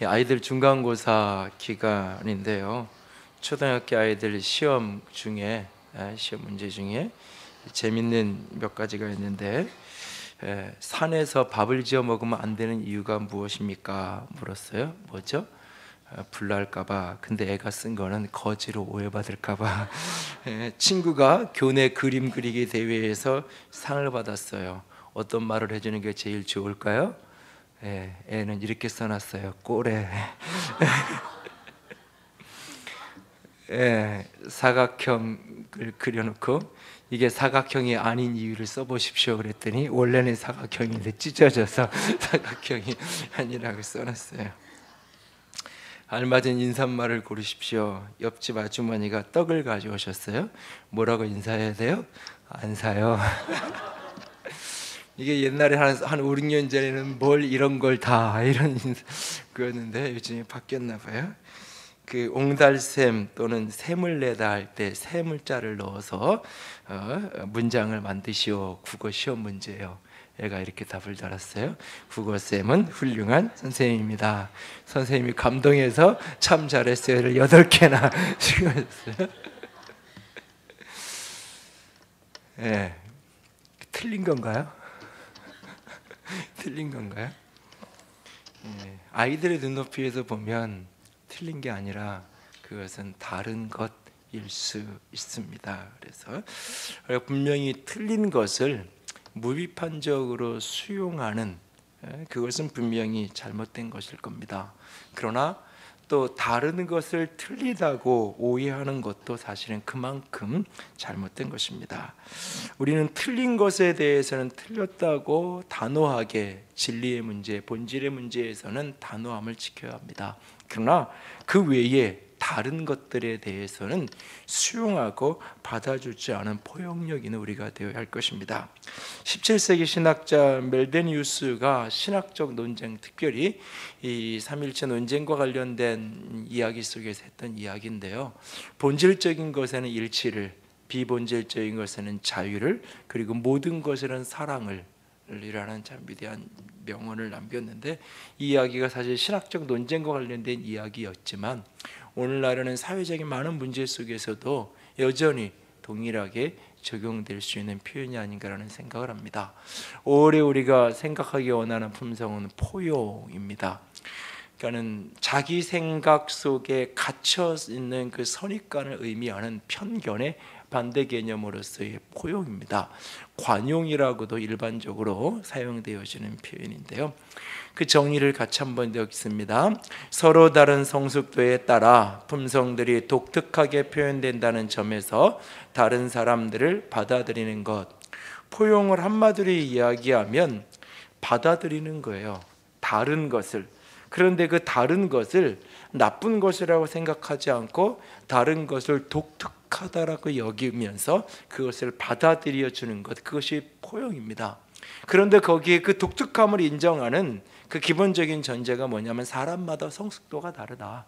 아이들 중간고사 기간인데요. 초등학교 아이들 시험 문제 중에 재밌는 몇 가지가 있는데, 산에서 밥을 지어 먹으면 안 되는 이유가 무엇입니까? 물었어요. 뭐죠? 불날까봐. 근데 애가 쓴 거는 거지로 오해받을까봐. 친구가 교내 그림 그리기 대회에서 상을 받았어요. 어떤 말을 해주는 게 제일 좋을까요? 애는 이렇게 써놨어요. 꼬레. 사각형을 그려놓고 이게 사각형이 아닌 이유를 써보십시오 그랬더니 원래는 사각형인데 찢어져서 사각형이 아니라고 써놨어요. 알맞은 인사말을 고르십시오. 옆집 아주머니가 떡을 가져오셨어요. 뭐라고 인사해야 돼요? 안 사요. 이게 옛날에 한 5, 6년 전에는 뭘 이런 걸 다 이런 그였는데 요즘에 바뀌었나 봐요. 그 옹달샘 또는 샘을 내다 할 때 샘을자를 넣어서 문장을 만드시오. 국어 시험 문제예요. 애가 이렇게 답을 달았어요. 국어쌤은 훌륭한 선생님입니다. 선생님이 감동해서 참 잘했어요를 8개나 찍었어요. 틀린 건가요? 틀린 건가요? 아이들의 눈높이에서 보면 틀린 게 아니라 그것은 다른 것일 수 있습니다. 그래서 분명히 틀린 것을 무비판적으로 수용하는 그것은 분명히 잘못된 것일 겁니다. 그러나 또 다른 것을 틀리다고 오해하는 것도 사실은 그만큼 잘못된 것입니다. 우리는 틀린 것에 대해서는 틀렸다고 단호하게 진리의 문제, 본질의 문제에서는 단호함을 지켜야 합니다. 그러나 그 외에 다른 것들에 대해서는 수용하고 받아주지 않은 포용력 있는 우리가 되어야 할 것입니다. 17세기 신학자 멜데니우스가 신학적 논쟁, 특별히 이 삼일체 논쟁과 관련된 이야기 속에서 했던 이야기인데요. 본질적인 것에는 일치를, 비본질적인 것에는 자유를, 그리고 모든 것에는 사랑을 이라는 참 위대한 명언을 남겼는데, 이 이야기가 사실 신학적 논쟁과 관련된 이야기였지만 오늘날에는 사회적인 많은 문제 속에서도 여전히 동일하게 적용될 수 있는 표현이 아닌가라는 생각을 합니다. 올해 우리가 생각하기 원하는 품성은 포용입니다. 그러니까는 자기 생각 속에 갇혀 있는 그 선입관을 의미하는 편견의 반대 개념으로서의 포용입니다. 관용이라고도 일반적으로 사용되어지는 표현인데요. 그 정의를 같이 한번 읽습니다. 서로 다른 성숙도에 따라 품성들이 독특하게 표현된다는 점에서 다른 사람들을 받아들이는 것. 포용을 한마디로 이야기하면 받아들이는 거예요. 다른 것을. 그런데 그 다른 것을 나쁜 것이라고 생각하지 않고 다른 것을 독특하다라고 여기면서 그것을 받아들여 주는 것, 그것이 포용입니다. 그런데 거기에 그 독특함을 인정하는 그 기본적인 전제가 뭐냐면 사람마다 성숙도가 다르다.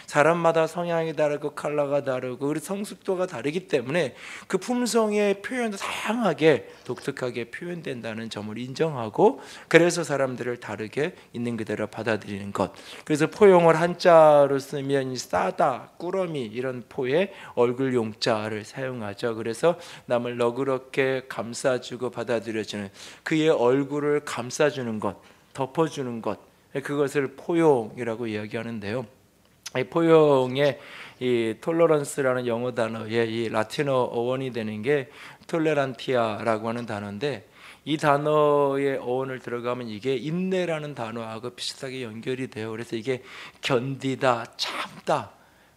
사람마다 성향이 다르고 컬러가 다르고 그리고 성숙도가 다르기 때문에 그 품성의 표현도 다양하게 독특하게 표현된다는 점을 인정하고, 그래서 사람들을 다르게 있는 그대로 받아들이는 것. 그래서 포용을 한자로 쓰면 싸다, 꾸러미 이런 포에 얼굴 용자를 사용하죠. 그래서 남을 너그럽게 감싸주고 받아들여주는, 그의 얼굴을 감싸주는 것, 덮어주는 것, 그것을 포용이라고 이야기하는데요. 이 포용의 이 톨러런스라는 영어 단어의 이 라틴어 어원이 되는 게 톨레란티아라고 하는 단어인데, 이 단어의 어원을 들어가면 이게 인내라는 단어하고 비슷하게 연결이 돼요. 그래서 이게 견디다, 참다.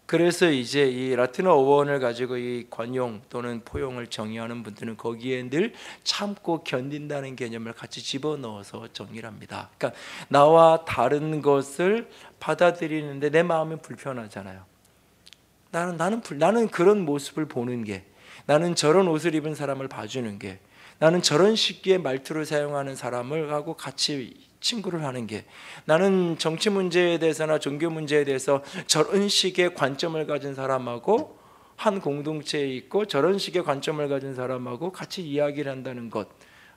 그래서 이제 이 라틴어 어원을 가지고 이 관용 또는 포용을 정의하는 분들은 거기에 늘 참고 견딘다는 개념을 같이 집어넣어서 정의를 합니다. 그러니까 나와 다른 것을 받아들이는데 내 마음이 불편하잖아요. 나는 그런 모습을 보는 게, 나는 저런 옷을 입은 사람을 봐주는 게, 나는 저런 식의 말투를 사용하는 사람을 하고 같이 친구를 하는 게, 나는 정치 문제에 대해서나 종교 문제에 대해서 저런 식의 관점을 가진 사람하고 한 공동체에 있고 저런 식의 관점을 가진 사람하고 같이 이야기를 한다는 것,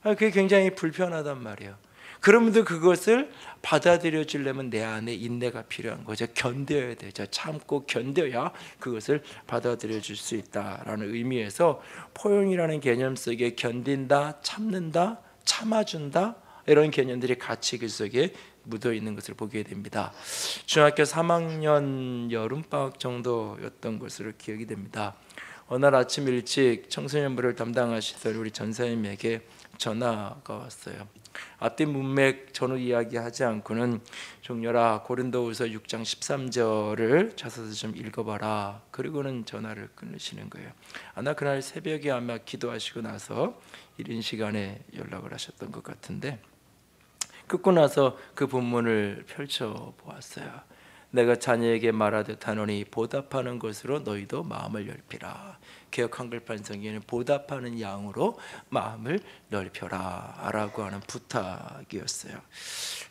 그게 굉장히 불편하단 말이에요. 그러면도 그것을 받아들여 주려면 내 안에 인내가 필요한 거죠. 견뎌야 되죠. 참고 견뎌야 그것을 받아들여 줄 수 있다라는 의미에서 포용이라는 개념 속에 견딘다, 참는다, 참아준다 이런 개념들이 같이 그 속에 묻어 있는 것을 보게 됩니다. 중학교 3학년 여름방학 정도였던 것으로 기억이 됩니다. 어느 날 아침 일찍 청소년부를 담당하시던 우리 전사님에게 전화가 왔어요. 앞뒤 문맥 전후 이야기하지 않고는 종려라 고린도후서 6장 13절을 찾아서 좀 읽어봐라. 그리고는 전화를 끊으시는 거예요. 아마 그날 새벽에 아마 기도하시고 나서 이른 시간에 연락을 하셨던 것 같은데, 끊고 나서 그 본문을 펼쳐 보았어요. 내가 자녀에게 말하듯 하노니 보답하는 것으로 너희도 마음을 넓히라. 개역 한글판 성경에는 보답하는 양으로 마음을 넓혀라 라고 하는 부탁이었어요.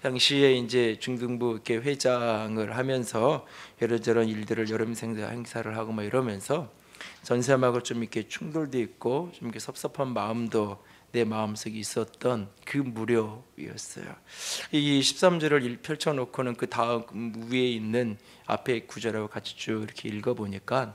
당시에 이제 중등부 이렇게 회장을 하면서 이런저런 일들을 여름 행사를 하고 막 이러면서 전사님하고 좀 이렇게 충돌도 있고 좀 이렇게 섭섭한 마음도 내 마음속에 있었던 그 무렵이었어요. 이 13절을 펼쳐놓고는 그 다음 위에 있는 앞에 구절하고 같이 쭉 이렇게 읽어보니까,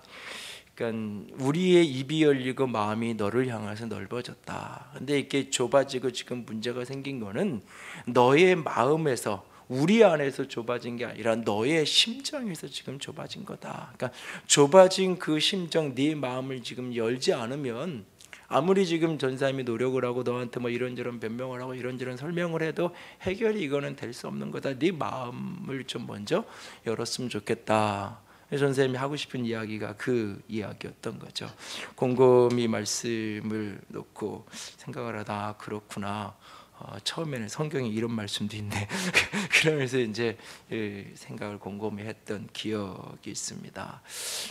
그러니까 우리의 입이 열리고 마음이 너를 향해서 넓어졌다. 근데 이렇게 좁아지고 지금 문제가 생긴 거는 너의 마음에서, 우리 안에서 좁아진 게 아니라 너의 심정에서 지금 좁아진 거다. 그러니까 좁아진 그 심정, 네 마음을 지금 열지 않으면 아무리 지금 전사님이 노력을 하고 너한테 뭐 이런저런 변명을 하고 이런저런 설명을 해도 해결이 이거는 될 수 없는 거다. 네 마음을 좀 먼저 열었으면 좋겠다. 전사님이 하고 싶은 이야기가 그 이야기였던 거죠. 곰곰이 말씀을 놓고 생각을 하다 그렇구나. 처음에는 성경에 이런 말씀도 있네. 그러면서 이제 생각을 곰곰이 했던 기억이 있습니다.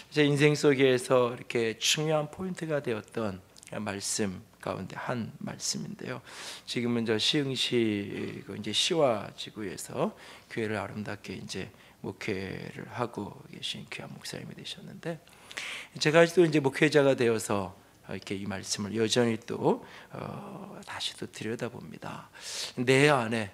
제 인생 속에서 이렇게 중요한 포인트가 되었던 말씀 가운데 한 말씀인데요. 지금은 저 시흥시 이제 시와 지구에서 교회를 아름답게 이제 목회를 하고 계신 귀한 목사님이 되셨는데, 제가 또 이제 목회자가 되어서 이렇게 이 말씀을 여전히 또 다시 또 들여다봅니다. 내 안에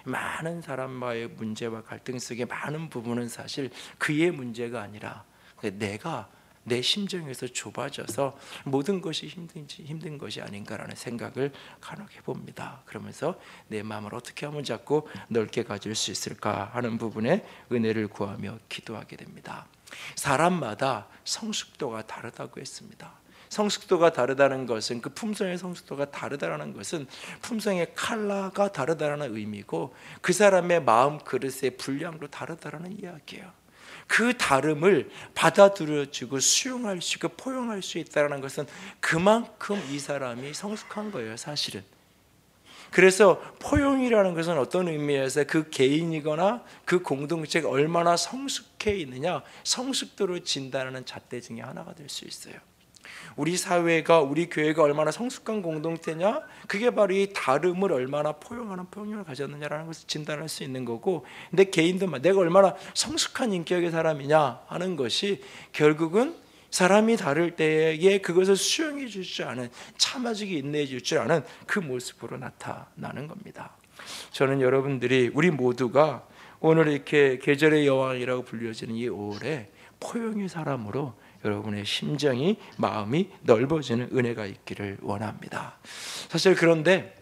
많은 사람과의 문제와 갈등 속에 많은 부분은 사실 그의 문제가 아니라 내가 내 심정에서 좁아져서 모든 것이 힘든 것이 아닌가라는 생각을 간혹 해봅니다. 그러면서 내 마음을 어떻게 하면 자꾸 넓게 가질 수 있을까 하는 부분에 은혜를 구하며 기도하게 됩니다. 사람마다 성숙도가 다르다고 했습니다. 성숙도가 다르다는 것은, 그 품성의 성숙도가 다르다는 것은 품성의 컬러가 다르다는 의미고, 그 사람의 마음 그릇의 분량도 다르다는 이야기예요. 그 다름을 받아들여주고 수용할 수 있고 포용할 수 있다는 것은 그만큼 이 사람이 성숙한 거예요, 사실은. 그래서 포용이라는 것은 어떤 의미에서 그 개인이거나 그 공동체가 얼마나 성숙해 있느냐, 성숙도를 진단하는 잣대 중에 하나가 될 수 있어요. 우리 사회가, 우리 교회가 얼마나 성숙한 공동체냐, 그게 바로 이 다름을 얼마나 포용하는 포용력을 가졌느냐라는 것을 진단할 수 있는 거고, 내 개인도 내가 얼마나 성숙한 인격의 사람이냐 하는 것이 결국은 사람이 다를 때에 그것을 수용해 줄 줄 아는, 참아주기 인내해 줄 줄 아는 그 모습으로 나타나는 겁니다. 저는 여러분들이, 우리 모두가 오늘 이렇게 계절의 여왕이라고 불려지는 이 5월에 포용의 사람으로 여러분의 심정이, 마음이 넓어지는 은혜가 있기를 원합니다. 사실 그런데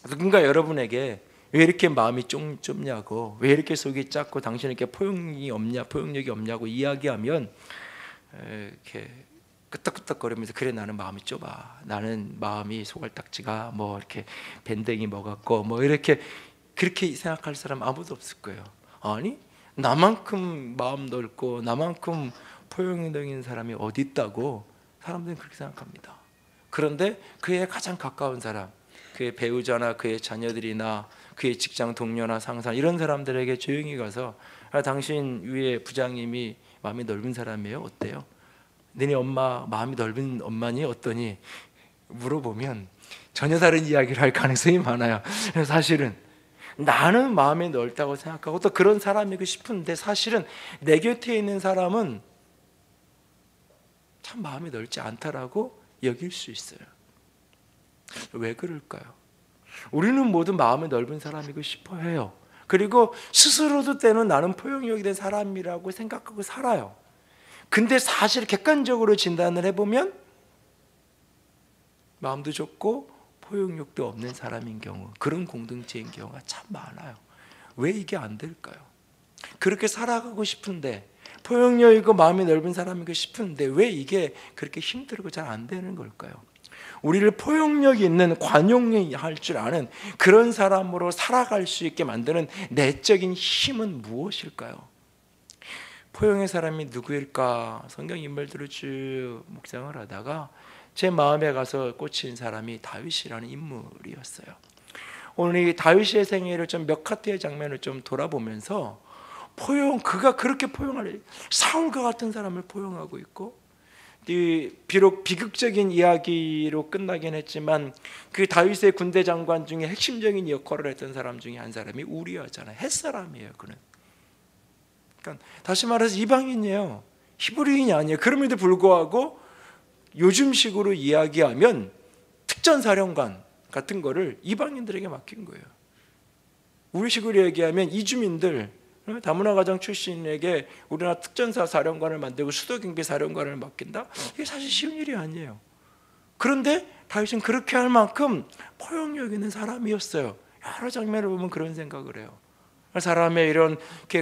누군가 여러분에게 왜 이렇게 마음이 좁냐고, 왜 이렇게 속이 작고 당신에게 포용력이 없냐고 이야기하면 이렇게 끄떡끄떡거리면서, 그래 나는 마음이 좁아, 나는 마음이 소갈딱지가 뭐 이렇게 밴댕이 먹었고 뭐 이렇게 그렇게 생각할 사람 아무도 없을 거예요. 아니, 나만큼 마음 넓고 나만큼 포용력인 사람이 어디 있다고 사람들은 그렇게 생각합니다. 그런데 그의 가장 가까운 사람, 그의 배우자나 그의 자녀들이나 그의 직장 동료나 상사, 이런 사람들에게 조용히 가서 당신 위에 부장님이 마음이 넓은 사람이에요? 어때요? 너네 엄마 마음이 넓은 엄마니? 어떠니? 물어보면 전혀 다른 이야기를 할 가능성이 많아요. 사실은 나는 마음이 넓다고 생각하고 또 그런 사람이고 싶은데, 사실은 내 곁에 있는 사람은 참 마음이 넓지 않다라고 여길 수 있어요. 왜 그럴까요? 우리는 모두 마음이 넓은 사람이고 싶어 해요. 그리고 스스로도 때는 나는 포용력이 된 사람이라고 생각하고 살아요. 근데 사실 객관적으로 진단을 해보면 마음도 좁고 포용력도 없는 사람인 경우, 그런 공동체인 경우가 참 많아요. 왜 이게 안 될까요? 그렇게 살아가고 싶은데, 포용력 있고 마음이 넓은 사람이고 싶은데 왜 이게 그렇게 힘들고 잘 안 되는 걸까요? 우리를 포용력 있는, 관용할 줄 아는 그런 사람으로 살아갈 수 있게 만드는 내적인 힘은 무엇일까요? 포용의 사람이 누구일까? 성경 인물들을 쭉 묵상을 하다가 제 마음에 가서 꽂힌 사람이 다윗이라는 인물이었어요. 오늘 이 다윗의 생애를 좀 몇 카트의 장면을 좀 돌아보면서 그가 그렇게 포용할, 사울과 같은 사람을 포용하고 있고, 비록 비극적인 이야기로 끝나긴 했지만 그 다윗의 군대 장관 중에 핵심적인 역할을 했던 사람 중에 한 사람이 우리아잖아요. 햇사람이에요. 그는. 그러니까 다시 말해서 이방인이에요. 히브리인이 아니에요. 그럼에도 불구하고 요즘식으로 이야기하면 특전사령관 같은 거를 이방인들에게 맡긴 거예요. 우리식으로 얘기하면 이주민들, 다문화 가정 출신에게 우리나라 특전사 사령관을 만들고 수도경비 사령관을 맡긴다? 이게 사실 쉬운 일이 아니에요. 그런데 다윗은 그렇게 할 만큼 포용력 있는 사람이었어요. 여러 장면을 보면 그런 생각을 해요. 사람의 이런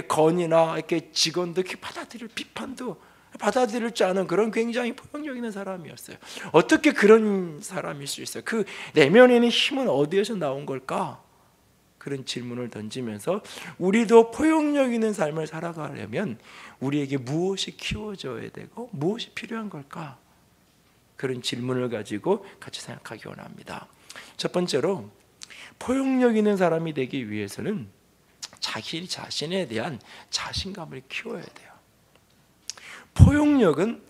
건의나 이렇게 직원도 이렇게 받아들일, 비판도 받아들일 줄 아는 그런 굉장히 포용력 있는 사람이었어요. 어떻게 그런 사람일 수 있어요? 그 내면에 있는 힘은 어디에서 나온 걸까? 그런 질문을 던지면서 우리도 포용력 있는 삶을 살아가려면 우리에게 무엇이 키워져야 되고 무엇이 필요한 걸까? 그런 질문을 가지고 같이 생각하기 원합니다. 첫 번째로, 포용력 있는 사람이 되기 위해서는 자기 자신에 대한 자신감을 키워야 돼요. 포용력은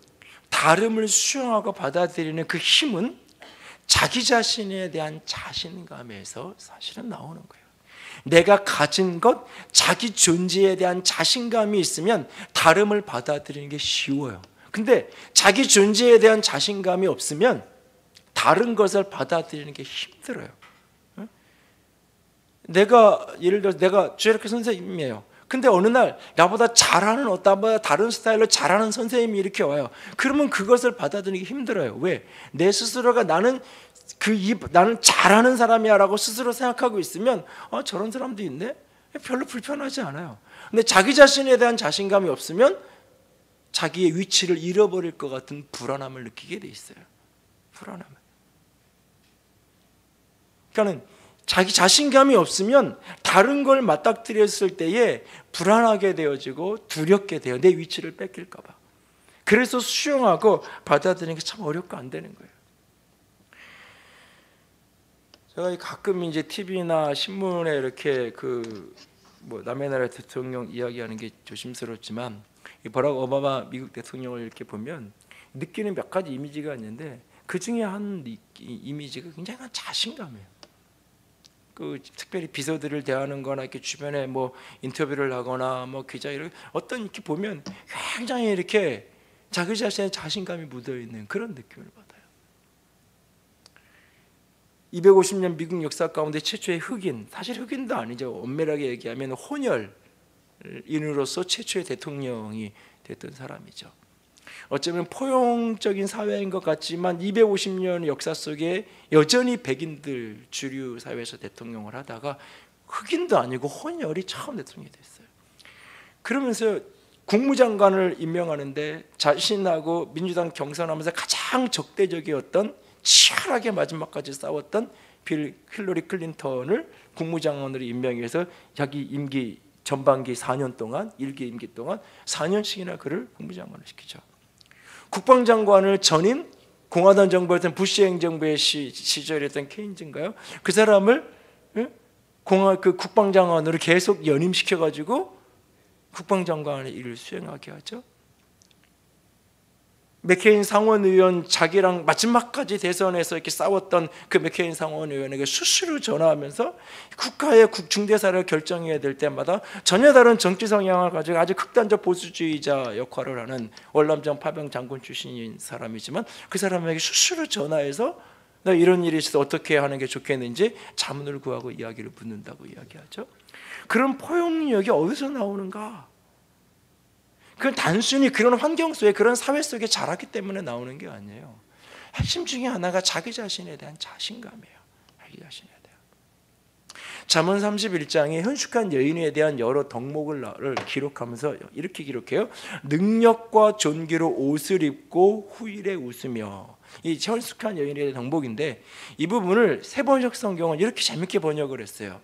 다름을 수용하고 받아들이는 그 힘은 자기 자신에 대한 자신감에서 사실은 나오는 거예요. 내가 가진 것, 자기 존재에 대한 자신감이 있으면 다름을 받아들이는 게 쉬워요. 근데 자기 존재에 대한 자신감이 없으면 다른 것을 받아들이는 게 힘들어요. 예를 들어서 내가 주일학교 선생님이에요. 근데 어느 날 나보다 잘하는, 나보다 다른 스타일로 잘하는 선생님이 이렇게 와요. 그러면 그것을 받아들이기 힘들어요. 왜? 내 스스로가 나는 잘하는 사람이야 라고 스스로 생각하고 있으면 저런 사람도 있네? 별로 불편하지 않아요. 근데 자기 자신에 대한 자신감이 없으면 자기의 위치를 잃어버릴 것 같은 불안함을 느끼게 돼 있어요. 불안함을. 그러니까는 자기 자신감이 없으면 다른 걸 맞닥뜨렸을 때에 불안하게 되어지고 두렵게 돼요. 내 위치를 뺏길까 봐. 그래서 수용하고 받아들이는 게 참 어렵고 안 되는 거예요. 제가 가끔 이제 TV나 신문에 이렇게 남의 나라 대통령 이야기하는 게 조심스럽지만 버락 오바마 미국 대통령을 이렇게 보면 느끼는 몇 가지 이미지가 있는데 그 중에 한 이미지가 굉장히 자신감이에요. 특별히 비서들을 대하는 거나 이렇게 주변에 인터뷰를 하거나 기자 어떤 이렇게 보면 굉장히 이렇게 자기 자신의 자신감이 묻어 있는 그런 느낌을 받아요. 250년 미국 역사 가운데 최초의 흑인, 사실 흑인도 아니죠. 엄밀하게 얘기하면 혼혈인으로서 최초의 대통령이 됐던 사람이죠. 어쩌면 포용적인 사회인 것 같지만 250년 역사 속에 여전히 백인들 주류 사회에서 대통령을 하다가 흑인도 아니고 혼혈이 처음 대통령이 됐어요. 그러면서 국무장관을 임명하는데 자신하고 민주당 경선하면서 가장 적대적이었던, 치열하게 마지막까지 싸웠던 힐러리 클린턴을 국무장관으로 임명해서 자기 임기 전반기 4년 동안, 1기 임기 동안 4년씩이나 그를 국무장관을 시키죠. 국방장관을 전임 공화당 정부였던 부시 행정부의 시절이었던 케인즈인가요? 그 사람을 국방장관으로 계속 연임시켜가지고 국방장관의 일을 수행하게 하죠. 맥케인 상원의원, 자기랑 마지막까지 대선에서 이렇게 싸웠던 그 맥케인 상원의원에게 수시로 전화하면서 국가의 중대사를 결정해야 될 때마다 전혀 다른 정치 성향을 가지고 아주 극단적 보수주의자 역할을 하는 월남전 파병 장군 출신인 사람이지만 그 사람에게 수시로 전화해서 나 이런 일이 있어서 어떻게 하는 게 좋겠는지 자문을 구하고 이야기를 묻는다고 이야기하죠. 그런 포용력이 어디서 나오는가? 그건 단순히 그런 환경 속에, 그런 사회 속에 자랐기 때문에 나오는 게 아니에요. 핵심 중에 하나가 자기 자신에 대한 자신감이에요. 자기 자신에 대한. 잠언 31장에 현숙한 여인에 대한 여러 덕목을 기록하면서 이렇게 기록해요. 능력과 존귀로 옷을 입고 후일에 웃으며. 이 현숙한 여인에 대한 덕목인데, 이 부분을 세번역 성경은 이렇게 재밌게 번역을 했어요.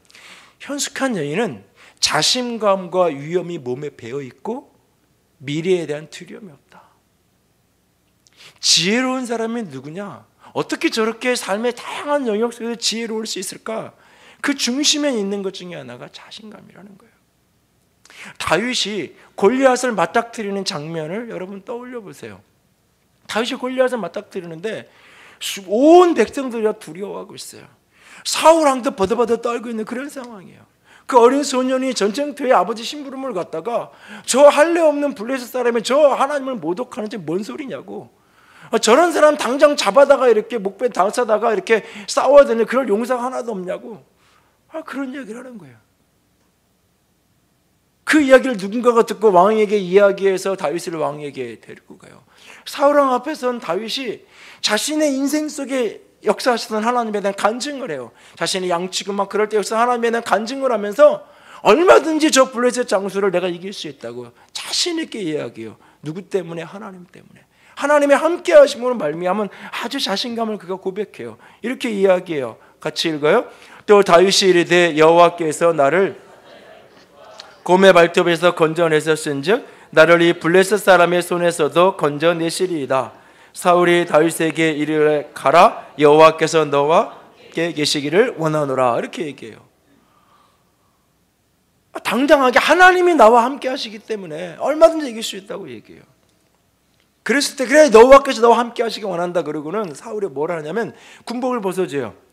현숙한 여인은 자신감과 위엄이 몸에 배어 있고 미래에 대한 두려움이 없다. 지혜로운 사람이 누구냐? 어떻게 저렇게 삶의 다양한 영역 속에서 지혜로울 수 있을까? 그 중심에 있는 것 중에 하나가 자신감이라는 거예요. 다윗이 골리앗을 맞닥뜨리는 장면을 여러분 떠올려 보세요. 다윗이 골리앗을 맞닥뜨리는데 온 백성들이 두려워하고 있어요. 사울 왕도 버들버들 떨고 있는 그런 상황이에요. 그 어린 소년이 전쟁터에 아버지 심부름을 갔다가 저 할례 없는 블레셋 사람이 저 하나님을 모독하는지 뭔 소리냐고. 저런 사람 당장 잡아다가 이렇게 목배 당사다가 이렇게 싸워야 되는 그럴 용사가 하나도 없냐고. 그런 얘기를 하는 거예요. 그 이야기를 누군가가 듣고 왕에게 이야기해서 다윗을 왕에게 데리고 가요. 사울 왕 앞에서는 다윗이 자신의 인생 속에 역사하시던 하나님에 대한 간증을 해요. 자신이 양치고 막 그럴 때 역사 하나님에 대한 간증을 하면서 얼마든지 저 블레셋 장수를 내가 이길 수 있다고 자신 있게 이야기해요. 누구 때문에? 하나님 때문에. 하나님의 함께 하심으로 말미암은 아주 자신감을 그가 고백해요. 이렇게 이야기해요. 같이 읽어요. 또 다윗이 이르되 여호와께서 나를 곰의 발톱에서 건져내셨은즉 나를 이 블레셋 사람의 손에서도 건져내시리이다. 사울이 다윗에게 이르되 가라, 여호와께서 너와 함께 계시기를 원하노라. 이렇게 얘기해요. 당당하게 하나님이 나와 함께 하시기 때문에 얼마든지 이길 수 있다고 얘기해요. 그랬을 때 그래 여호와께서 너와 함께 하시기 원한다 그러고는 사울이 뭘 하냐면 군복을 벗어줘요.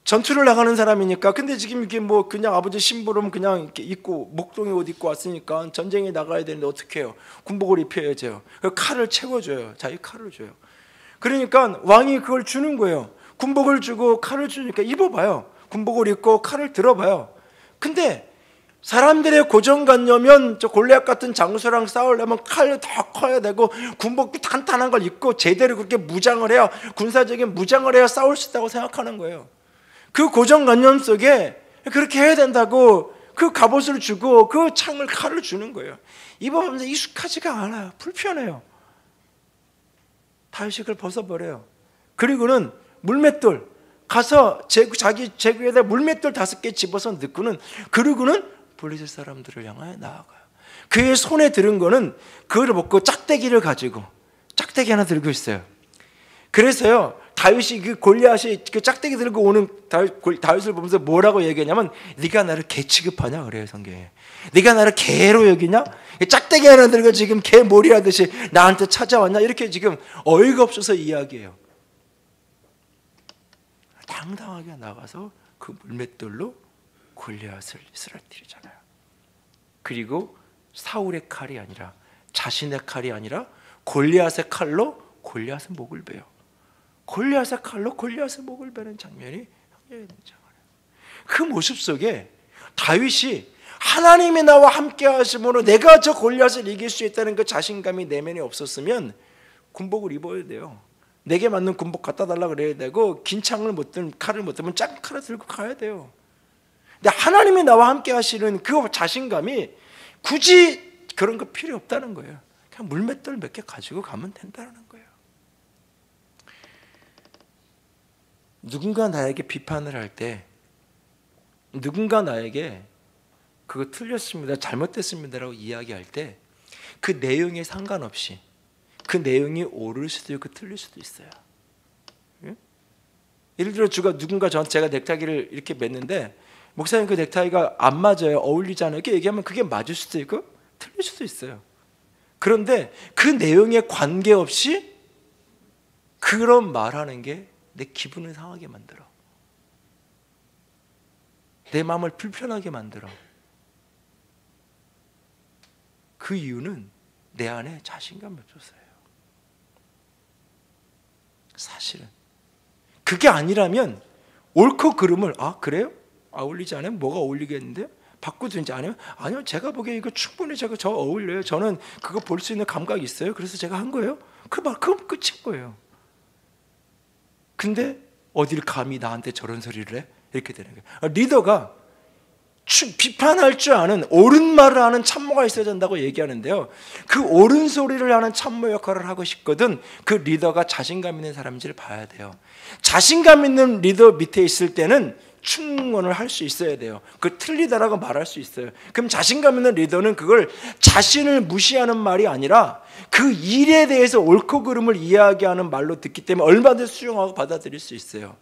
전투를 나가는 사람이니까. 근데 지금 이게 뭐 그냥 아버지 심부름 그냥 이렇게 입고 목동에 옷 입고 왔으니까 전쟁에 나가야 되는데 어떻게 해요? 군복을 입혀야죠. 칼을 채워줘요. 자기 칼을 줘요. 그러니까 왕이 그걸 주는 거예요. 군복을 주고 칼을 주니까 입어봐요. 군복을 입고 칼을 들어봐요. 근데 사람들의 고정관념은 저 골리앗 같은 장수랑 싸우려면 칼이 더 커야 되고 군복도 탄탄한 걸 입고 제대로 그렇게 무장을 해야, 군사적인 무장을 해야 싸울 수 있다고 생각하는 거예요. 그 고정관념 속에 그렇게 해야 된다고 그 갑옷을 주고 그 창을 칼을 주는 거예요. 입어보면서 익숙하지가 않아요. 불편해요. 다윗이 그걸 벗어버려요. 그리고는 물맷돌 가서 자기 제구에다 물맷돌 5개 집어서 넣고는, 그리고는 블레셋 사람들을 향하여 나아가요. 그의 손에 들은 거는 그걸 먹고 짝대기를 가지고, 짝대기 하나 들고 있어요. 그래서요 다윗이 그 골리앗이 그 짝대기 들고 오는 다윗을 보면서 뭐라고 얘기하냐면 네가 나를 개 취급하냐 그래요. 성경에 네가 나를 개로 여기냐? 짝대기 하나 들고 지금 개 몰이하듯이 나한테 찾아왔냐? 이렇게 지금 어이가 없어서 이야기해요. 당당하게 나가서 그 물맷돌로 골리앗을 쓰러뜨리잖아요. 그리고 사울의 칼이 아니라, 자신의 칼이 아니라 골리앗의 칼로 골리앗의 목을 베요. 골리앗의 칼로 골리앗의 목을 베는 장면이 성경에 등장해요. 그 모습 속에 다윗이 하나님이 나와 함께 하심으로 내가 저 골리앗을 이길 수 있다는 그 자신감이 내면에 없었으면 군복을 입어야 돼요. 내게 맞는 군복 갖다 달라 그래야 되고, 긴 창을 못 든 칼을 못 들면 짧은 칼을 들고 가야 돼요. 근데 하나님이 나와 함께 하시는 그 자신감이 굳이 그런 거 필요 없다는 거예요. 그냥 물맷돌 몇 개 가지고 가면 된다는 거예요. 누군가 나에게 비판을 할 때, 누군가 나에게 그거 틀렸습니다, 잘못됐습니다라고 이야기할 때 그 내용에 상관없이 그 내용이 옳을 수도 있고 틀릴 수도 있어요. 예를 들어 누군가 제가 넥타이를 이렇게 맸는데 목사님 그 넥타이가 안 맞아요, 어울리지 않아요, 이렇게 얘기하면 그게 맞을 수도 있고 틀릴 수도 있어요. 그런데 그 내용에 관계없이 그런 말하는 게 내 기분을 상하게 만들어, 내 마음을 불편하게 만들어. 그 이유는 내 안에 자신감이 없어서예요. 사실은 그게 아니라면 옳고 그름을 그래요? 어울리지 않으면 뭐가 어울리겠는데요? 바꾸든지 아니요 제가 보기에 이거 충분히 저 어울려요. 저는 그거 볼 수 있는 감각이 있어요. 그래서 제가 한 거예요. 그건 끝인 거예요. 근데 어딜 감히 나한테 저런 소리를 해? 이렇게 되는 거예요. 리더가 비판할 줄 아는 옳은 말을 하는 참모가 있어야 된다고 얘기하는데요, 그 옳은 소리를 하는 참모 역할을 하고 싶거든 그 리더가 자신감 있는 사람인지를 봐야 돼요. 자신감 있는 리더 밑에 있을 때는 충원을 할 수 있어야 돼요. 그 틀리다라고 말할 수 있어요. 그럼 자신감 있는 리더는 그걸 자신을 무시하는 말이 아니라 그 일에 대해서 옳고 그름을 이야기하는 말로 듣기 때문에 얼마든지 수용하고 받아들일 수 있어요.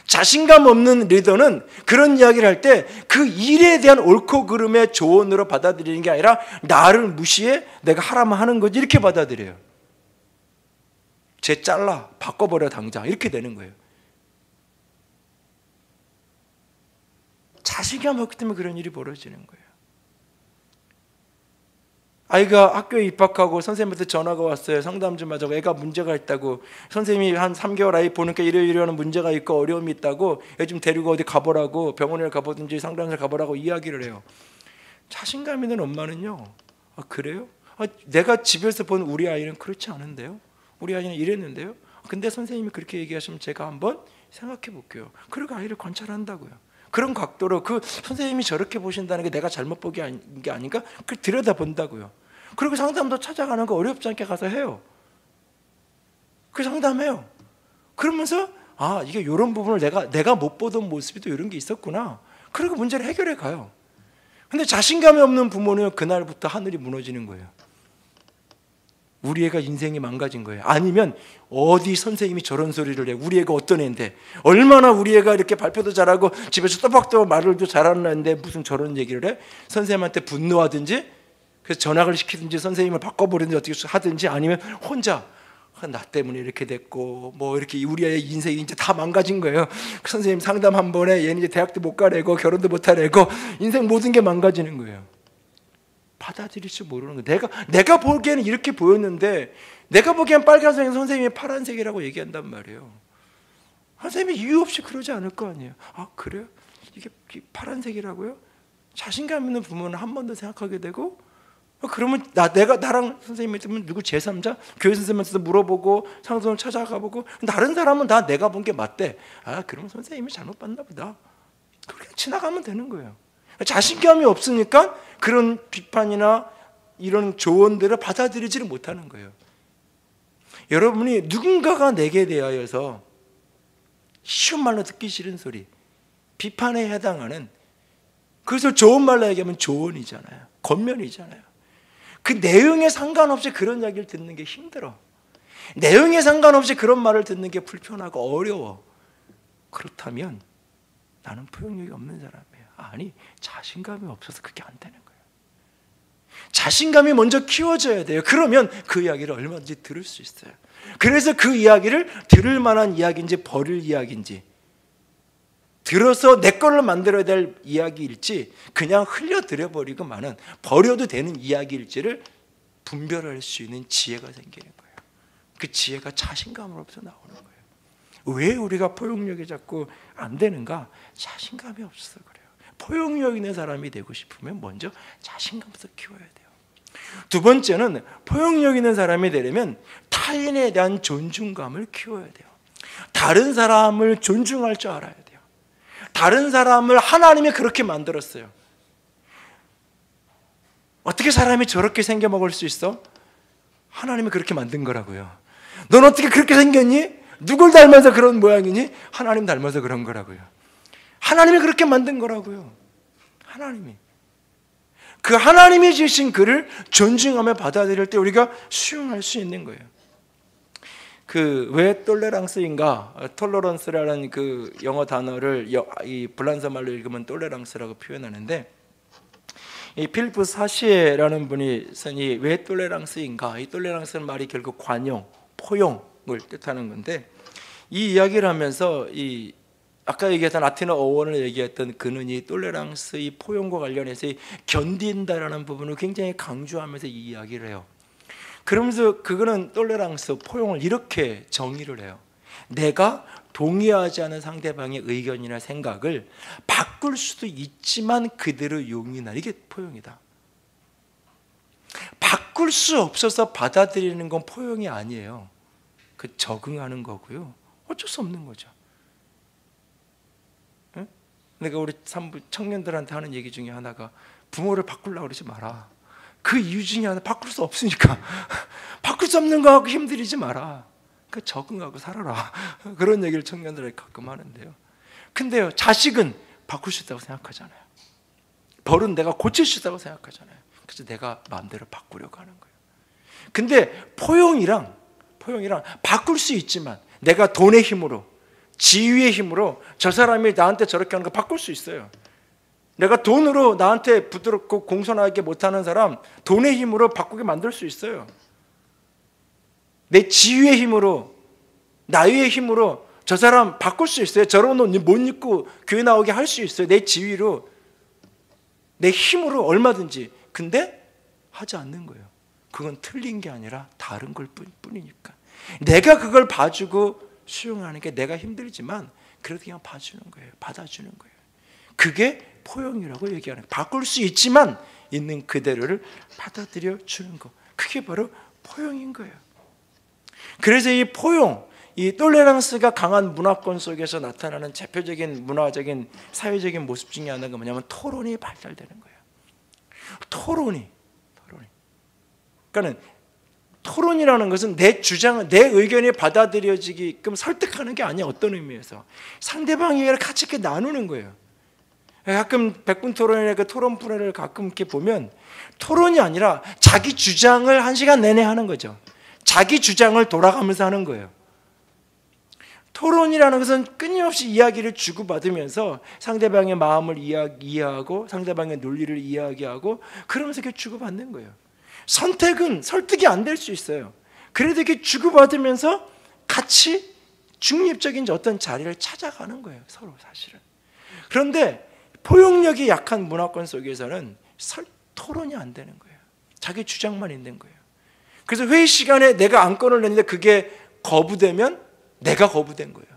자신감 없는 리더는 그런 이야기를 할 때 그 일에 대한 옳고 그름의 조언으로 받아들이는 게 아니라 나를 무시해, 내가 하라면 하는 거지, 이렇게 받아들여요. 쟤 잘라, 바꿔버려 당장, 이렇게 되는 거예요. 자신감 없기 때문에 그런 일이 벌어지는 거예요. 아이가 학교에 입학하고 선생님한테 전화가 왔어요. 상담 좀 하자고. 애가 문제가 있다고. 선생님이 한 3개월 아이 보니까 이러이러한 문제가 있고 어려움이 있다고, 애 좀 데리고 어디 가보라고, 병원에 가보든지 상담소에 가보라고 이야기를 해요. 자신감 있는 엄마는요, 그래요? 내가 집에서 본 우리 아이는 그렇지 않은데요? 우리 아이는 이랬는데요? 근데 선생님이 그렇게 얘기하시면 제가 한번 생각해 볼게요. 그리고 아이를 관찰한다고요. 그런 각도로 그 선생님이 저렇게 보신다는 게 내가 잘못 보기 게 아닌가? 그걸 들여다본다고요. 그리고 상담도 찾아가는 거 어렵지 않게 가서 해요. 그 상담해요. 그러면서 이게 이런 부분을 내가 못 보던 모습이 또 이런 게 있었구나. 그리고 문제를 해결해 가요. 근데 자신감이 없는 부모는 그날부터 하늘이 무너지는 거예요. 우리 애가 인생이 망가진 거예요. 아니면 어디 선생님이 저런 소리를 해, 우리 애가 어떤 애인데, 얼마나 우리 애가 이렇게 발표도 잘하고 집에서 또박또박 말을도 잘하는 애인데 무슨 저런 얘기를 해? 선생님한테 분노하든지, 그래서 전학을 시키든지 선생님을 바꿔버리든지 어떻게 하든지, 아니면 혼자 나 때문에 이렇게 됐고 뭐 이렇게 우리 애의 인생이 이제 다 망가진 거예요. 선생님 상담 한 번에 얘는 이제 대학도 못 가려고 결혼도 못 하려고 인생 모든 게 망가지는 거예요. 받아들일 줄 모르는 거예요. 내가 보기에는 이렇게 보였는데, 내가 보기엔 빨간색인 선생님이 파란색이라고 얘기한단 말이에요. 선생님이 이유 없이 그러지 않을 거 아니에요. 그래요? 이게 파란색이라고요? 자신감 있는 부모는 한 번 더 생각하게 되고, 그러면 나랑 선생님이 있으면 누구 제3자? 교회 선생님한테도 물어보고 상담을 찾아가보고, 다른 사람은 다 내가 본 게 맞대. 그러면 선생님이 잘못 봤나 보다. 그렇게 지나가면 되는 거예요. 자신감이 없으니까 그런 비판이나 이런 조언들을 받아들이지를 못하는 거예요. 여러분이 누군가가 내게 대하여서 쉬운 말로 듣기 싫은 소리, 비판에 해당하는, 그것을 좋은 말로 얘기하면 조언이잖아요. 권면이잖아요. 그 내용에 상관없이 그런 이야기를 듣는 게 힘들어. 내용에 상관없이 그런 말을 듣는 게 불편하고 어려워. 그렇다면 나는 포용력이 없는 사람이에요. 아니, 자신감이 없어서 그게 안 되는 거예요. 자신감이 먼저 키워져야 돼요. 그러면 그 이야기를 얼마든지 들을 수 있어요. 그래서 그 이야기를 들을 만한 이야기인지 버릴 이야기인지, 들어서 내 걸로 만들어야 될 이야기일지 그냥 흘려들여버리고 마는, 버려도 되는 이야기일지를 분별할 수 있는 지혜가 생기는 거예요. 그 지혜가 자신감으로부터 나오는 거예요. 왜 우리가 포용력이 자꾸 안 되는가? 자신감이 없어서 그래요. 포용력 있는 사람이 되고 싶으면 먼저 자신감부터 키워야 돼요. 두 번째는, 포용력 있는 사람이 되려면 타인에 대한 존중감을 키워야 돼요. 다른 사람을 존중할 줄 알아야 돼요. 다른 사람을 하나님이 그렇게 만들었어요. 어떻게 사람이 저렇게 생겨 먹을 수 있어? 하나님이 그렇게 만든 거라고요. 넌 어떻게 그렇게 생겼니? 누굴 닮아서 그런 모양이니? 하나님 닮아서 그런 거라고요. 하나님이 그렇게 만든 거라고요. 하나님이. 그 하나님이 지으신 그를 존중하며 받아들일 때 우리가 수용할 수 있는 거예요. 왜 톨레랑스인가? 톨러런스라는 그 영어 단어를 이 불란서 말로 읽으면 톨레랑스라고 표현하는데, 이 필리프 사시에라는 분이 쓴 이 왜 톨레랑스인가? 이 톨레랑스는 말이 결국 관용, 포용을 뜻하는 건데, 이 이야기를 하면서 아까 얘기했던 아테네 어원을 얘기했던 그는 이 톨레랑스, 이 포용과 관련해서 견딘다라는 부분을 굉장히 강조하면서 이 이야기를 해요. 그러면서 그거는 톨레랑스, 포용을 이렇게 정의를 해요. 내가 동의하지 않은 상대방의 의견이나 생각을 바꿀 수도 있지만 그대로 용인하는, 이게 포용이다. 바꿀 수 없어서 받아들이는 건 포용이 아니에요. 그 적응하는 거고요. 어쩔 수 없는 거죠. 응? 내가 우리 산부 청년들한테 하는 얘기 중에 하나가, 부모를 바꾸려고 그러지 마라. 그 이유 중에 하나, 바꿀 수 없으니까. 바꿀 수 없는 거 하고 힘들이지 마라. 그 적응하고 살아라. 그런 얘기를 청년들에게 가끔 하는데요. 근데요, 자식은 바꿀 수 있다고 생각하잖아요. 벌은 내가 고칠 수 있다고 생각하잖아요. 그래서 내가 마음대로 바꾸려고 하는 거예요. 근데 포용이랑 바꿀 수 있지만, 내가 돈의 힘으로, 지위의 힘으로 저 사람이 나한테 저렇게 하는 거 바꿀 수 있어요. 내가 돈으로 나한테 부드럽고 공손하게 못하는 사람, 돈의 힘으로 바꾸게 만들 수 있어요. 내 지위의 힘으로, 나이의 힘으로 저 사람 바꿀 수 있어요. 저런 옷 못 입고 교회 나오게 할 수 있어요. 내 지위로, 내 힘으로 얼마든지. 근데 하지 않는 거예요. 그건 틀린 게 아니라 다른 걸 뿐이니까. 내가 그걸 봐주고 수용하는 게 내가 힘들지만 그래도 그냥 봐주는 거예요. 받아주는 거예요. 그게 포용이라고 얘기하는 거예요. 바꿀 수 있지만 있는 그대로를 받아들여 주는 거. 그게 바로 포용인 거예요. 그래서 이 포용, 이 톨레랑스가 강한 문화권 속에서 나타나는 대표적인 문화적인 사회적인 모습 중에 하나가 뭐냐면 토론이 발달되는 거예요. 토론이. 그러니까 토론이라는 것은 내 주장, 내 의견이 받아들여지게끔 설득하는 게 아니야. 어떤 의미에서 상대방의 얘기를 같이 이렇게 나누는 거예요. 가끔 백분 토론의 그 토론 프로를 가끔 이렇게 보면 토론이 아니라 자기 주장을 1시간 내내 하는 거죠. 자기 주장을 돌아가면서 하는 거예요. 토론이라는 것은 끊임없이 이야기를 주고받으면서 상대방의 마음을 이해하고 상대방의 논리를 이야기하고 그러면서 이렇게 주고받는 거예요. 선택은 설득이 안 될 수 있어요. 그래도 이렇게 주고받으면서 같이 중립적인 어떤 자리를 찾아가는 거예요. 서로 사실은. 그런데 포용력이 약한 문화권 속에서는 토론이 안 되는 거예요. 자기 주장만 있는 거예요. 그래서 회의 시간에 내가 안건을 냈는데 그게 거부되면 내가 거부된 거예요.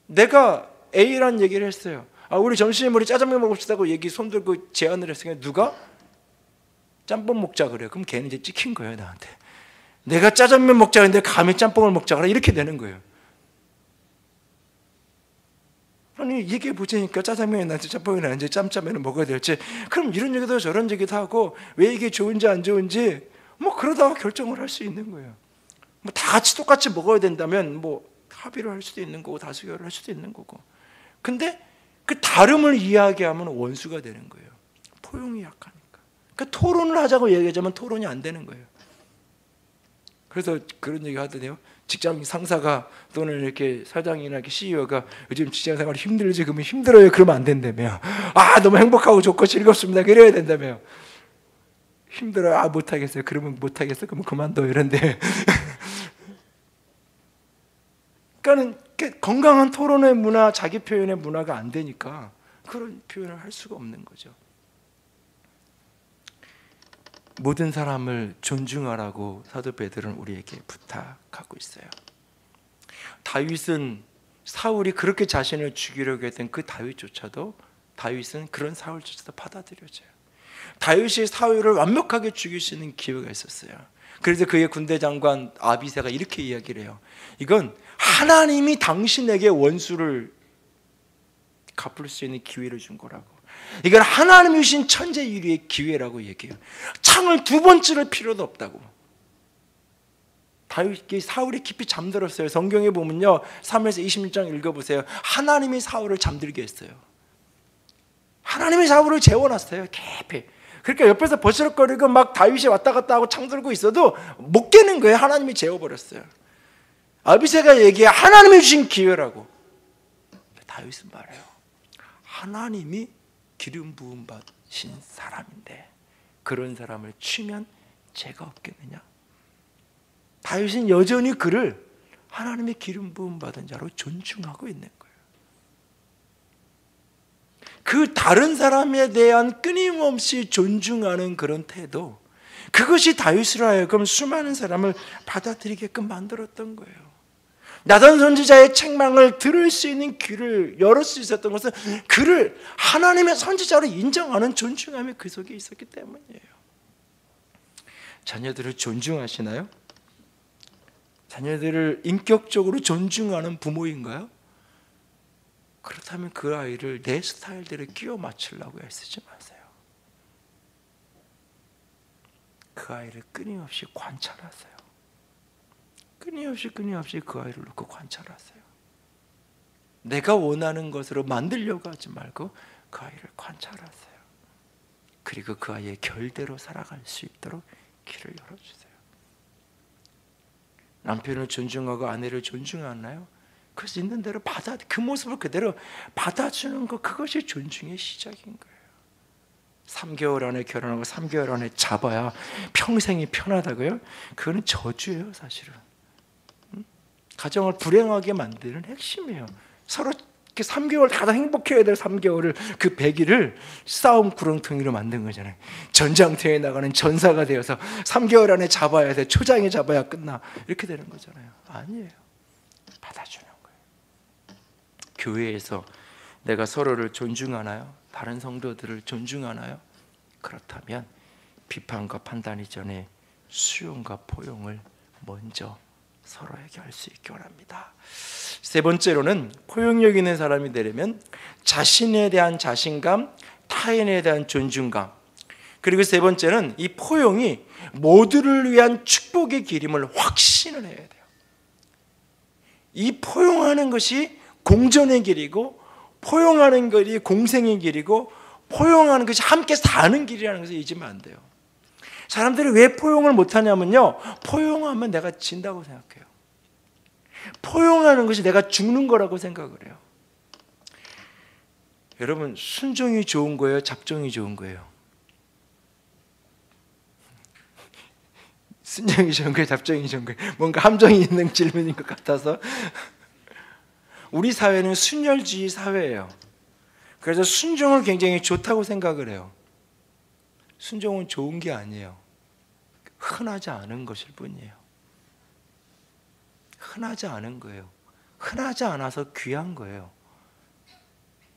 내가 A라는 얘기를 했어요. 우리 점심에 우리 짜장면 먹읍시다고 손 들고 제안을 했으니까 누가 짬뽕 먹자 그래요. 그럼 걔는 이제 찍힌 거예요, 나한테. 내가 짜장면 먹자 했는데 감히 짬뽕을 먹자 그래. 이렇게 되는 거예요. 아니 얘기해 보자니까 짜장면이 나한테 짬뽕이 나는지 짬짜면은 먹어야 될지, 그럼 이런 얘기도 저런 얘기도 하고 왜 이게 좋은지 안 좋은지 뭐 그러다가 결정을 할 수 있는 거예요. 뭐 다 같이 똑같이 먹어야 된다면 뭐 합의를 할 수도 있는 거고 다수결을 할 수도 있는 거고. 근데 그 다름을 이야기하면 원수가 되는 거예요. 포용이 약하니까. 그러니까 토론을 하자고 얘기하자면 토론이 안 되는 거예요. 그래서 그런 얘기 하더니요, 직장 상사가 또는 이렇게 사장이나 이렇게 CEO가 요즘 직장 생활이 힘들지 그러면 힘들어요. 그러면 안 된다며. 너무 행복하고 좋고 즐겁습니다. 그래야 된다며. 힘들어요. 못하겠어요. 그러면 못하겠어. 그러면 그만둬. 이런데. 그러니까 건강한 토론의 문화, 자기 표현의 문화가 안 되니까 그런 표현을 할 수가 없는 거죠. 모든 사람을 존중하라고 사도 베드로는 우리에게 부탁하고 있어요. 다윗은 사울이 그렇게 자신을 죽이려고 했던 그 다윗은 그런 사울조차도 받아들여져요. 다윗이 사울을 완벽하게 죽일 수 있는 기회가 있었어요. 그래서 그의 군대 장관 아비새가 이렇게 이야기를 해요. 이건 하나님이 당신에게 원수를 갚을 수 있는 기회를 준 거라고. 이건 하나님이 주신 천재유리의 기회라고 얘기해요. 창을 2번 찌를 필요도 없다고. 다윗이 사울이 깊이 잠들었어요. 성경에 보면요, 3에서 26장 읽어보세요. 하나님이 사울을 잠들게 했어요. 하나님이 사울을 재워놨어요. 깊이. 그러니까 옆에서 버스럭거리고 막 다윗이 왔다 갔다 하고 창 들고 있어도 못 깨는 거예요. 하나님이 재워버렸어요. 아비새가 얘기해 하나님이 주신 기회라고. 다윗은 말해요. 하나님이 기름 부음 받으신 사람인데 그런 사람을 치면 죄가 없겠느냐. 다윗은 여전히 그를 하나님의 기름 부음 받은 자로 존중하고 있는 거예요. 그 다른 사람에 대한 끊임없이 존중하는 그런 태도, 그것이 다윗으로 하여금 수많은 사람을 받아들이게끔 만들었던 거예요. 나단 선지자의 책망을 들을 수 있는 귀를 열을 수 있었던 것은 그를 하나님의 선지자로 인정하는 존중함이 그 속에 있었기 때문이에요. 자녀들을 존중하시나요? 자녀들을 인격적으로 존중하는 부모인가요? 그렇다면 그 아이를 내 스타일대로 끼워 맞추려고 애쓰지 마세요. 그 아이를 끊임없이 관찰하세요. 끊임없이 그 아이를 놓고 관찰하세요. 내가 원하는 것으로 만들려고 하지 말고 그 아이를 관찰하세요. 그리고 그 아이의 결대로 살아갈 수 있도록 길을 열어주세요. 남편을 존중하고 아내를 존중하나요? 그래서 있는 대로 그 모습을 그대로 받아주는 것, 그것이 존중의 시작인 거예요. 3개월 안에 결혼하고 3개월 안에 잡아야 평생이 편하다고요? 그거는 저주예요, 사실은. 가정을 불행하게 만드는 핵심이에요. 서로 이렇게 3개월 가장 행복해야 될 3개월을, 그 100일을 싸움 구렁텅이로 만든 거잖아요. 전장터에 나가는 전사가 되어서 3개월 안에 잡아야 돼, 초장에 잡아야 끝나, 이렇게 되는 거잖아요. 아니에요. 받아주는 거예요. 교회에서 내가 서로를 존중하나요? 다른 성도들을 존중하나요? 그렇다면 비판과 판단 이전에 수용과 포용을 먼저 서로에게 할 수 있기 원합니다. 세 번째로는 포용력 있는 사람이 되려면 자신에 대한 자신감, 타인에 대한 존중감, 그리고 세 번째는 이 포용이 모두를 위한 축복의 길임을 확신을 해야 돼요. 이 포용하는 것이 공존의 길이고, 포용하는 것이 공생의 길이고, 포용하는 것이 함께 사는 길이라는 것을 잊으면 안 돼요. 사람들이 왜 포용을 못하냐면요, 포용하면 내가 진다고 생각해요. 포용하는 것이 내가 죽는 거라고 생각을 해요. 여러분, 순종이 좋은 거예요? 잡종이 좋은 거예요? 순종이 좋은 거예요? 잡종이 좋은 거예요? 뭔가 함정이 있는 질문인 것 같아서. 우리 사회는 순혈주의 사회예요. 그래서 순종을 굉장히 좋다고 생각을 해요. 순종은 좋은 게 아니에요. 흔하지 않은 것일 뿐이에요. 흔하지 않은 거예요. 흔하지 않아서 귀한 거예요.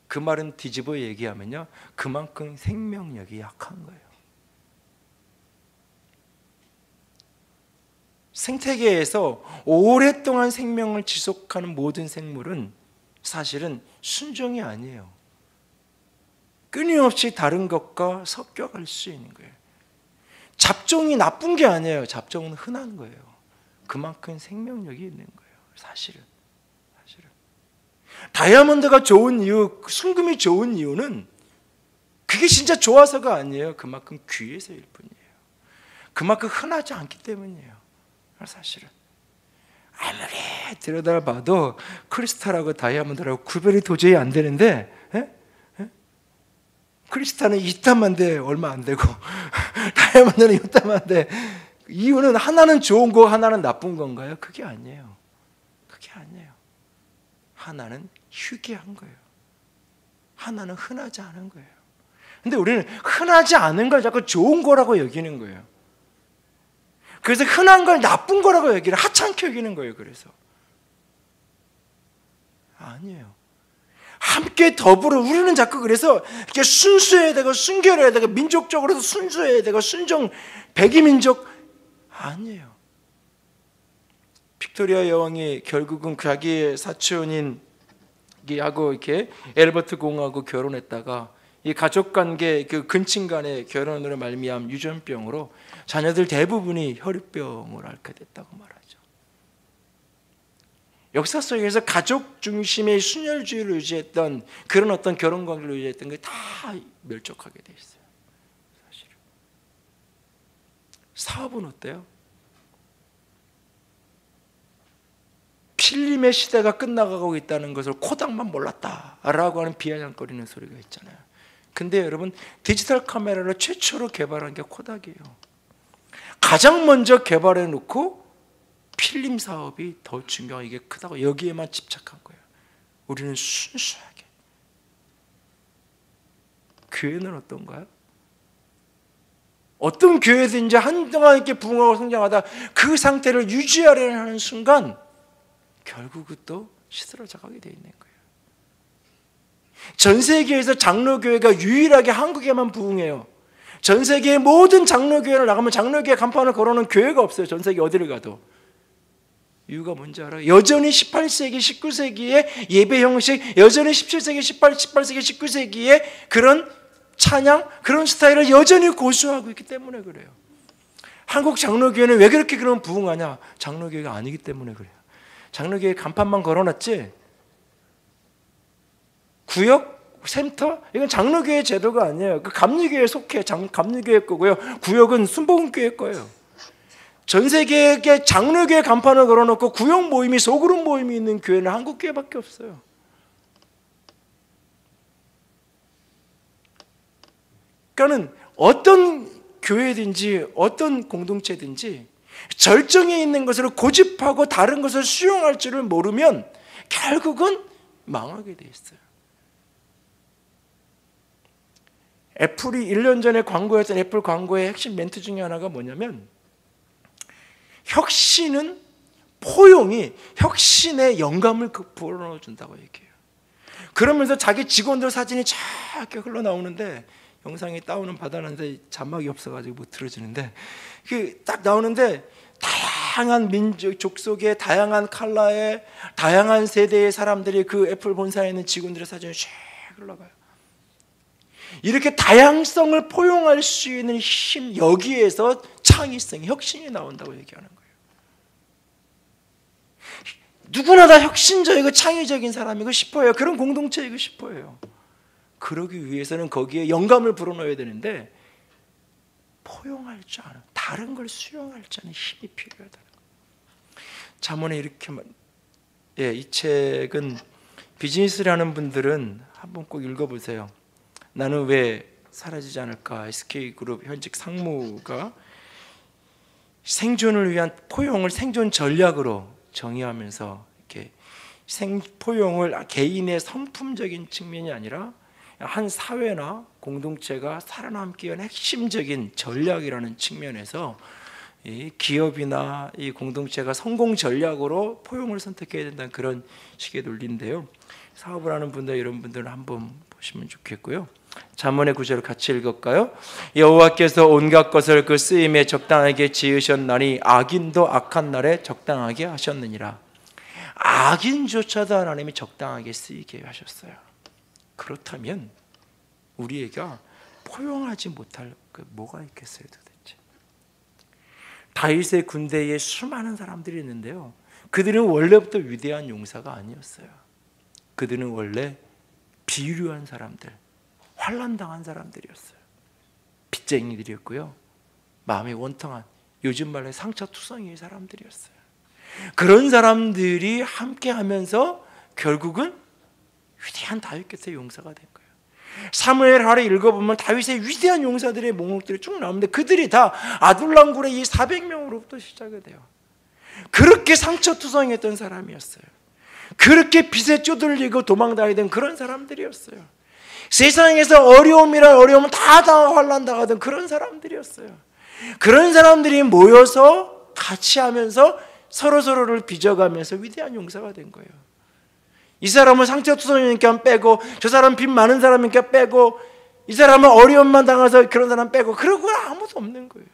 그 말은 뒤집어 얘기하면요, 그만큼 생명력이 약한 거예요. 생태계에서 오랫동안 생명을 지속하는 모든 생물은 사실은 순종이 아니에요. 끊임없이 다른 것과 섞여갈 수 있는 거예요. 잡종이 나쁜 게 아니에요. 잡종은 흔한 거예요. 그만큼 생명력이 있는 거예요. 사실은. 다이아몬드가 좋은 이유, 순금이 좋은 이유는 그게 진짜 좋아서가 아니에요. 그만큼 귀해서일 뿐이에요. 그만큼 흔하지 않기 때문이에요. 사실은. 아무리 들여다봐도 크리스탈하고 다이아몬드하고 구별이 도저히 안 되는데, 크리스탈은 2탄만 돼 얼마 안 되고 다이아몬드는 6탄만 돼. 이유는 하나는 좋은 거, 하나는 나쁜 건가요? 그게 아니에요. 그게 아니에요. 하나는 희귀한 거예요. 하나는 흔하지 않은 거예요. 근데 우리는 흔하지 않은 걸 자꾸 좋은 거라고 여기는 거예요. 그래서 흔한 걸 나쁜 거라고 여기는, 하찮게 여기는 거예요. 그래서 아니에요. 함께 더불어 우리는 자꾸 그래서 이렇게 순수해야 되고 순결해야 되고 민족적으로도 순수해야 되고 순종 백이민족 아니에요. 빅토리아 여왕이 결국은 자기의 사촌인 하고 이렇게 엘버트 공하고 결혼했다가 이 가족관계 그 근친 간의 결혼으로 말미암은 유전병으로 자녀들 대부분이 혈류병을 앓게 됐다고 말하죠. 역사 속에서 가족 중심의 순혈주의를 유지했던 그런 어떤 결혼관계를 유지했던 게 다 멸족하게 돼 있어요. 사실은. 사업은 어때요? 필름의 시대가 끝나가고 있다는 것을 코닥만 몰랐다라고 하는 비아냥거리는 소리가 있잖아요. 근데 여러분, 디지털 카메라를 최초로 개발한 게 코닥이에요. 가장 먼저 개발해 놓고 필름 사업이 더 중요한, 이게 크다고 여기에만 집착한 거예요. 우리는 순수하게. 교회는 어떤가요? 어떤 교회든지 한동안 이렇게 부흥하고 성장하다 그 상태를 유지하려는 하는 순간 결국은 또 시들어져 가게 돼 있는 거예요. 전 세계에서 장로교회가 유일하게 한국에만 부흥해요. 전 세계의 모든 장로교회를 나가면 장로교회 간판을 걸어놓은 교회가 없어요. 전 세계 어디를 가도. 이유가 뭔지 알아요? 여전히 18세기, 19세기의 예배 형식, 여전히 17세기, 18세기, 19세기의 그런 찬양, 그런 스타일을 여전히 고수하고 있기 때문에 그래요. 한국 장로교회는 왜 그렇게 그런 부흥하냐? 장로교회가 아니기 때문에 그래요. 장로교회 간판만 걸어놨지 구역, 센터, 이건 장로교회 제도가 아니에요. 그 감리교회에 속해 감리교회 거고요. 구역은 순복음교회 거예요. 전 세계에 장로교회 간판을 걸어놓고 구역 모임이 소그룹 모임이 있는 교회는 한국 교회밖에 없어요. 그러니까는 어떤 교회든지 어떤 공동체든지 절정에 있는 것을 고집하고 다른 것을 수용할 줄을 모르면 결국은 망하게 돼 있어요. 애플이 1년 전에 광고했던 애플 광고의 핵심 멘트 중에 하나가 뭐냐면 혁신은 포용이 혁신의 영감을 불어넣어준다고 얘기해요. 그러면서 자기 직원들 사진이 쫙 흘러나오는데 영상이 다운은 받았는데 자막이 없어가지고 못 들어지는데 딱 나오는데 다양한 민족, 족속의 다양한 컬러의 다양한 세대의 사람들이 그 애플 본사에 있는 직원들의 사진이 쫙 흘러가요. 이렇게 다양성을 포용할 수 있는 힘, 여기에서 창의성, 혁신이 나온다고 얘기하는 거예요. 누구나 다 혁신적이고 창의적인 사람이고 싶어요. 그런 공동체이고 싶어요. 그러기 위해서는 거기에 영감을 불어넣어야 되는데 포용할 줄 아는, 다른 걸 수용할 줄 아는 힘이 필요하다는 거예요. 잠언에 이렇게 이 책은 비즈니스를 하는 분들은 한번 꼭 읽어보세요. 나는 왜 사라지지 않을까? SK그룹 현직 상무가 생존을 위한 포용을 생존 전략으로 정의하면서 이렇게 포용을 개인의 성품적인 측면이 아니라 한 사회나 공동체가 살아남기 위한 핵심적인 전략이라는 측면에서 이 기업이나 이 공동체가 성공 전략으로 포용을 선택해야 된다는 그런 식의 논리인데요. 사업을 하는 분들 이런 분들은 한번 보시면 좋겠고요. 잠언의 구절을 같이 읽을까요? 여호와께서 온갖 것을 그 쓰임에 적당하게 지으셨나니 악인도 악한 날에 적당하게 하셨느니라. 악인조차도 하나님이 적당하게 쓰이게 하셨어요. 그렇다면 우리가 포용하지 못할 뭐가 있겠어요 도대체? 다윗의 군대에 수많은 사람들이 있는데요, 그들은 원래부터 위대한 용사가 아니었어요. 그들은 원래 비류한 사람들, 환난당한 사람들이었어요. 빚쟁이들이었고요, 마음이 원통한, 요즘 말로 상처투성이의 사람들이었어요. 그런 사람들이 함께하면서 결국은 위대한 다윗께서의 용사가 된 거예요. 사무엘 하를 읽어보면 다윗의 위대한 용사들의 목록들이 쭉 나오는데 그들이 다 아둘람굴의 이 400명으로부터 시작이 돼요. 그렇게 상처투성이했던 사람이었어요. 그렇게 빚에 쪼들리고 도망다니던 그런 사람들이었어요. 세상에서 어려움이란 어려움을 다 환난당하던 그런 사람들이었어요. 그런 사람들이 모여서 같이 하면서 서로서로를 빚어가면서 위대한 용사가 된 거예요. 이 사람은 상처투성이니까 빼고, 저 사람 빚 많은 사람이니까 빼고, 이 사람은 어려움만 당해서 그런 사람 빼고, 그러고 아무도 없는 거예요.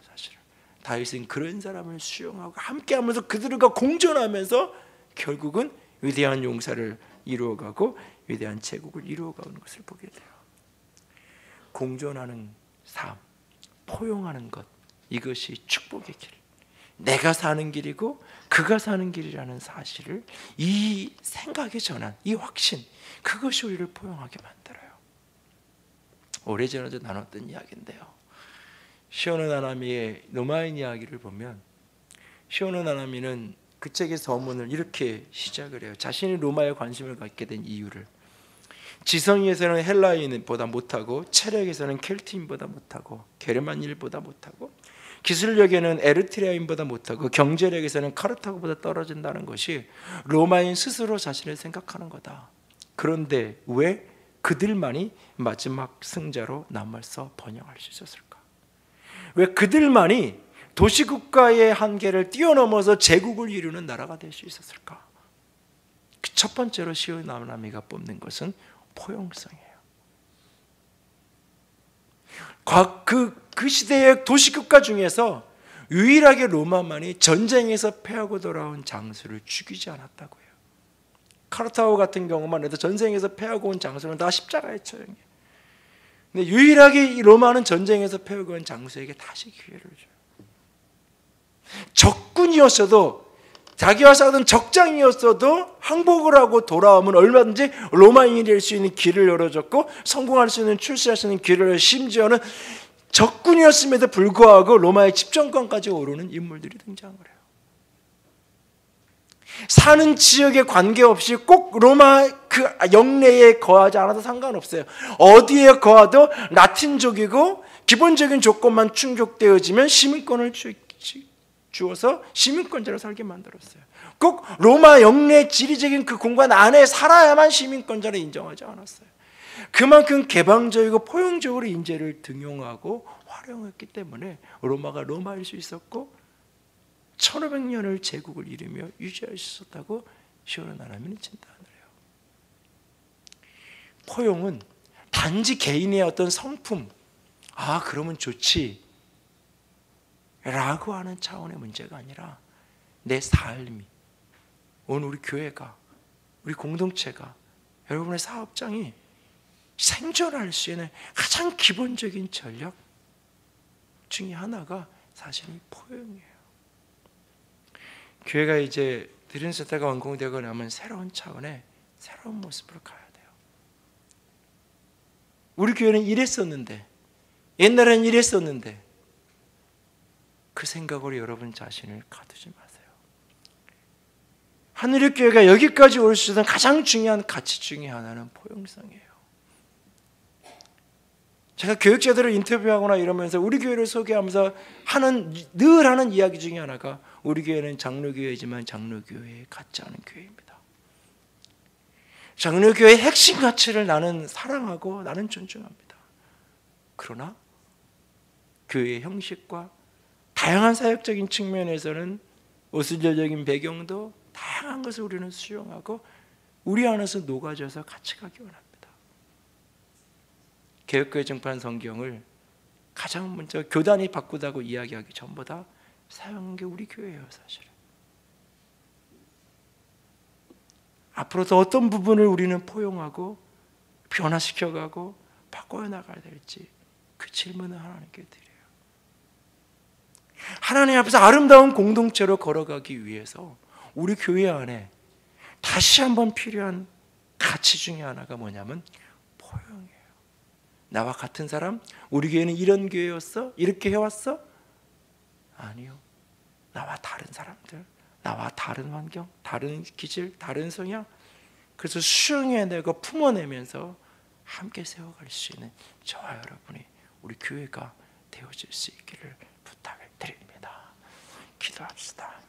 사실은 다윗은 그런 사람을 수용하고 함께하면서 그들과 공존하면서 결국은 위대한 용사를 이루어가고 위대한 제국을 이루어가는 것을 보게 돼요. 공존하는 삶, 포용하는 것, 이것이 축복의 길, 내가 사는 길이고 그가 사는 길이라는 사실을, 이 생각의 전환, 이 확신, 그것이 우리를 포용하게 만들어요. 오래전에도 나눴던 이야기인데요, 시오노 나나미의 로마인 이야기를 보면 시오노 나나미는 그 책의 서문을 이렇게 시작을 해요. 자신이 로마에 관심을 갖게 된 이유를. 지성에서는 헬라인보다 못하고, 체력에서는 켈트인보다 못하고, 게르만인보다 못하고, 기술력에는 에르트리아인보다 못하고, 경제력에서는 카르타고보다 떨어진다는 것이 로마인 스스로 자신을 생각하는 거다. 그런데 왜 그들만이 마지막 승자로 남아서 번영할 수 있었을까? 왜 그들만이 도시국가의 한계를 뛰어넘어서 제국을 이루는 나라가 될 수 있었을까? 그 첫 번째로 시오나미가 뽑는 것은 포용성이에요. 그 시대의 도시국가 중에서 유일하게 로마만이 전쟁에서 패하고 돌아온 장수를 죽이지 않았다고요. 카르타고 같은 경우만 해도 전쟁에서 패하고 온 장수는 다 십자가에 처형해요. 근데 유일하게 이 로마는 전쟁에서 패하고 온 장수에게 다시 기회를 줘요. 적군이었어도, 자기와 싸우던 적장이었어도 항복을 하고 돌아오면 얼마든지 로마인이 될 수 있는 길을 열어줬고 성공할 수 있는, 출세할 수 있는 길을 열어, 심지어는 적군이었음에도 불구하고 로마의 집정권까지 오르는 인물들이 등장을 해요. 사는 지역에 관계없이 꼭 로마 그 영내에 거하지 않아도 상관없어요. 어디에 거하도 라틴족이고 기본적인 조건만 충족되어지면 시민권을 주어서 시민권자로 살게 만들었어요. 꼭 로마 영내 지리적인 그 공간 안에 살아야만 시민권자를 인정하지 않았어요. 그만큼 개방적이고 포용적으로 인재를 등용하고 활용했기 때문에 로마가 로마일 수 있었고 1500년을 제국을 이루며 유지할 수 있었다고 시오나미는 진단을 해요. 포용은 단지 개인의 어떤 성품, 그러면 좋지 라고 하는 차원의 문제가 아니라 내 삶이, 오늘 우리 교회가, 우리 공동체가, 여러분의 사업장이 생존할 수 있는 가장 기본적인 전략 중에 하나가 사실 이 포용이에요. 교회가 이제 드림센터가 완공되고 나면 새로운 차원의 새로운 모습으로 가야 돼요. 우리 교회는 이랬었는데, 옛날에는 이랬었는데, 그 생각으로 여러분 자신을 가두지 마세요. 하늘의 교회가 여기까지 올 수 있는 가장 중요한 가치 중에 하나는 포용성이에요. 제가 교육자들을 인터뷰하거나 이러면서 우리 교회를 소개하면서 늘 하는 이야기 중에 하나가 우리 교회는 장로교회지만 장로교회에 같지 않은 교회입니다. 장로교회의 핵심 가치를 나는 사랑하고 나는 존중합니다. 그러나 교회의 형식과 다양한 사역적인 측면에서는 우수적인 배경도 다양한 것을 우리는 수용하고 우리 안에서 녹아져서 같이 가기 원합니다. 개혁교회 정판 성경을 가장 먼저 교단이 바꾸다고 이야기하기 전보다 사용한 게 우리 교회예요. 사실은 앞으로 더 어떤 부분을 우리는 포용하고 변화시켜가고 바꿔 나가야 될지 그 질문을 하나님께 드려요. 하나님 앞에서 아름다운 공동체로 걸어가기 위해서 우리 교회 안에 다시 한번 필요한 가치 중에 하나가 뭐냐면 포용이에요. 나와 같은 사람, 우리 교회는 이런 교회였어? 이렇게 해왔어? 아니요. 나와 다른 사람들, 나와 다른 환경, 다른 기질, 다른 성향, 그래서 수용해내고 품어내면서 함께 세워갈 수 있는 저와 여러분이 우리 교회가 되어질 수 있기를 부탁을 드립니다. 기도합시다.